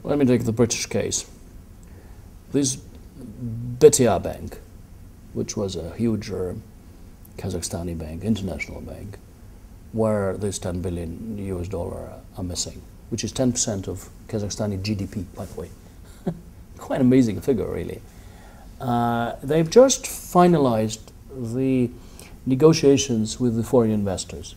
Let me take the British case. This Betia Bank, which was a huge Kazakhstani bank, international bank, where this 10 billion US dollar are missing, which is 10% of Kazakhstani GDP, by the way. Quite amazing figure, really. They've just finalized the negotiations with the foreign investors,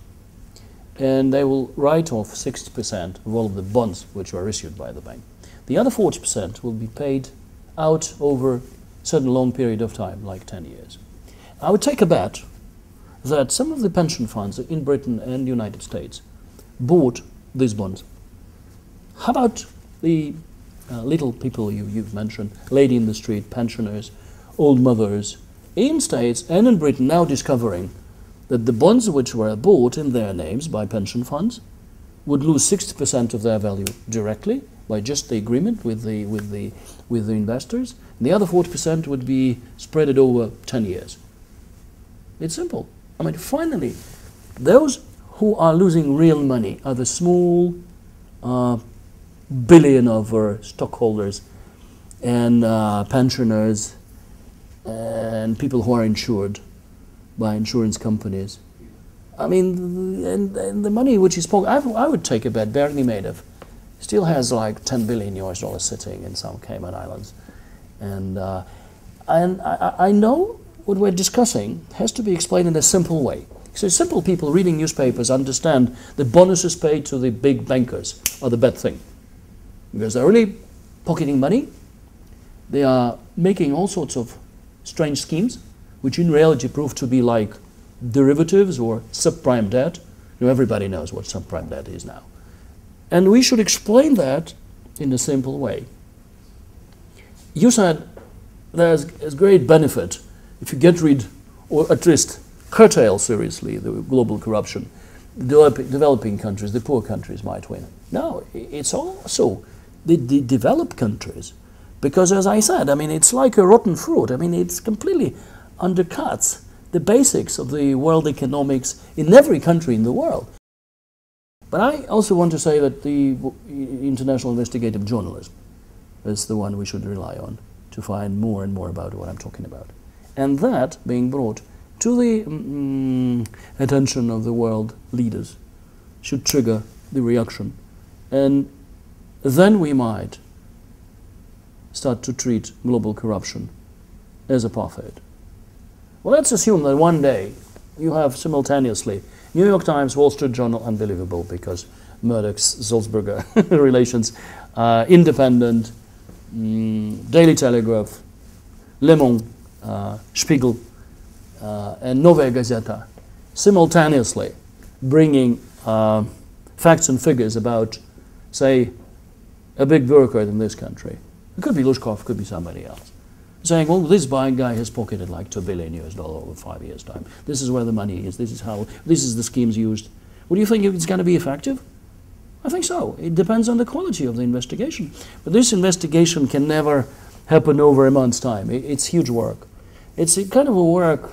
and they will write off 60% of all of the bonds which were issued by the bank. The other 40% will be paid out over a certain long period of time, like 10 years. I would take a bet that some of the pension funds in Britain and the United States bought these bonds. How about the little people you've mentioned, lady in the street, pensioners, old mothers, in States and in Britain now discovering that the bonds which were bought in their names by pension funds would lose 60% of their value directly by just the agreement with the investors. And the other 40% would be spread over 10 years. It's simple. I mean, finally, those who are losing real money are the small billion of stockholders and pensioners and people who are insured by insurance companies. I mean, and the money which is spoken, I would take a bet Bernie Madoff still has like 10 billion US dollars sitting in some Cayman Islands. And I know what we're discussing has to be explained in a simple way. So simple people reading newspapers understand that bonuses paid to the big bankers are the bad thing. Because they're really pocketing money. They are making all sorts of strange schemes, which in reality prove to be like derivatives or subprime debt. You know, everybody knows what subprime debt is now. And we should explain that in a simple way. You said there's great benefit if you get rid, or at least curtail seriously, the global corruption. Developing countries, the poor countries might win. No, it's also the developed countries. Because as I said, I mean, it's like a rotten fruit. I mean, it's completely undercuts the basics of the world economics in every country in the world. But I also want to say that the international investigative journalism is the one we should rely on to find more and more about what I'm talking about. And that being brought to the attention of the world leaders should trigger the reaction. And then we might start to treat global corruption as apartheid. Well, let's assume that one day you have simultaneously New York Times, Wall Street Journal, unbelievable because Murdoch's Salzburger relations, Independent, Daily Telegraph, Le Monde, Spiegel, and Novaya Gazeta simultaneously bringing facts and figures about, say, a big bureaucrat in this country. It could be Lushkov, it could be somebody else. Saying, well, this guy has pocketed like $2 billion US over 5 years' time. This is where the money is. This is the schemes used. Well, do you think it's going to be effective? I think so. It depends on the quality of the investigation. But this investigation can never happen over a month's time. It's huge work. It's a kind of a work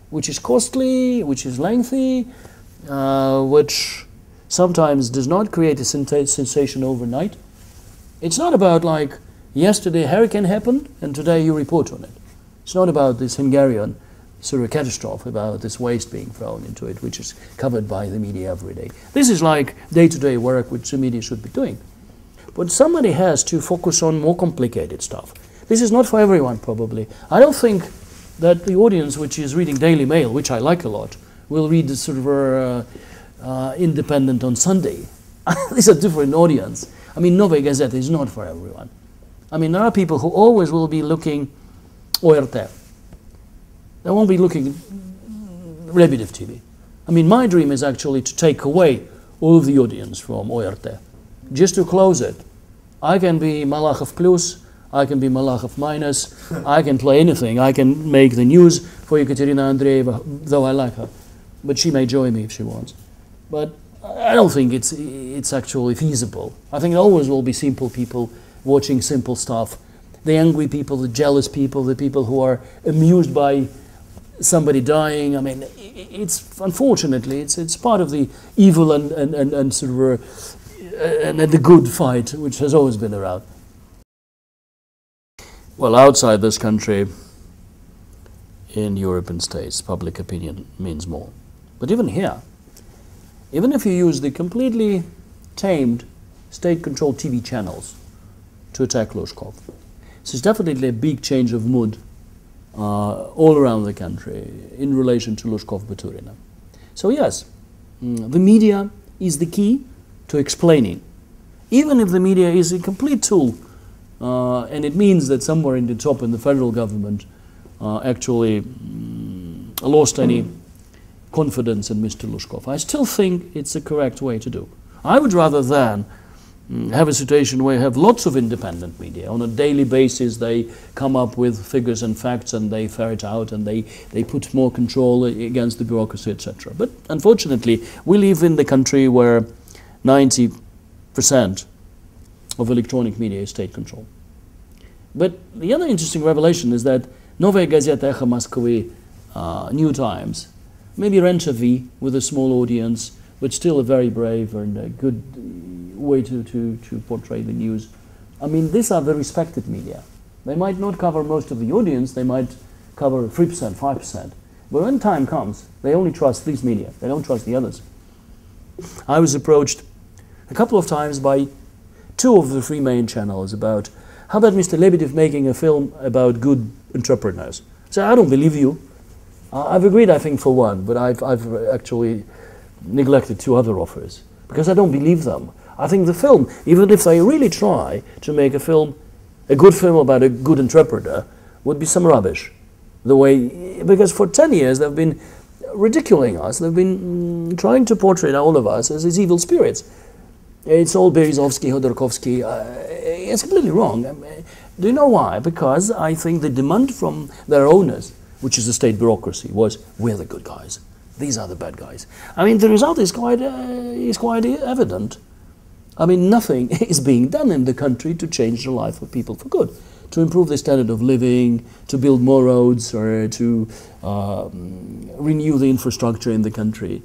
which is costly, which is lengthy, which sometimes does not create a sensation overnight. It's not about like, yesterday a hurricane happened and today you report on it. It's not about this Hungarian sort of catastrophe, about this waste being thrown into it, which is covered by the media every day. This is like day-to-day work which the media should be doing. But somebody has to focus on more complicated stuff. This is not for everyone, probably. I don't think that the audience which is reading Daily Mail, which I like a lot, will read the sort of Independent on Sunday. It's a different audience. I mean, Novaya Gazeta is not for everyone. I mean, there are people who always will be looking ORT. They won't be looking Lebedev TV. I mean, my dream is actually to take away all of the audience from ORT, just to close it. I can be Malakhov Plus, I can be Malakhov Minus, I can play anything. I can make the news for Ekaterina Andreeva, though I like her. But she may join me if she wants. But I don't think it's actually feasible. I think there always will be simple people watching simple stuff. The angry people, the jealous people, the people who are amused by somebody dying. I mean, it's unfortunately it's part of the evil and sort of and the good fight which has always been around. Well, outside this country, in European states, public opinion means more. But even here, even if you use the completely tamed, state-controlled TV channels to attack Lushkov, so it's definitely a big change of mood all around the country in relation to Lushkov-Baturina. So yes, the media is the key to explaining. Even if the media is a complete tool, and it means that somewhere in the top in the federal government actually lost any confidence in Mr. Lushkov, I still think it's a correct way to do. I would rather than have a situation where you have lots of independent media. On a daily basis they come up with figures and facts and they ferret out and they put more control against the bureaucracy, etc. But unfortunately we live in the country where 90% of electronic media is state control. But the other interesting revelation is that Novaya Gazeta Echo Moskvy, New Times, maybe Rencha with a small audience, but still a very brave and a good way to portray the news. I mean, these are the respected media. They might not cover most of the audience, they might cover 3%, 5%. But when time comes, they only trust these media, they don't trust the others. I was approached a couple of times by two of the three main channels about, how about Mr. Lebedev making a film about good entrepreneurs? So I don't believe you. I've agreed, I think, for one, but I've actually neglected two other offers because I don't believe them. I think the film, even if they really try to make a film, a good film about a good entrepreneur, would be some rubbish. Because for 10 years they've been ridiculing us, they've been trying to portray all of us as these evil spirits. It's all Berezovsky, Hodorkovsky. It's completely wrong. Do you know why? Because I think the demand from their owners, which is the state bureaucracy, was, we're the good guys. These are the bad guys. I mean, the result is quite evident. I mean, nothing is being done in the country to change the life of people for good, to improve the standard of living, to build more roads, or to renew the infrastructure in the country.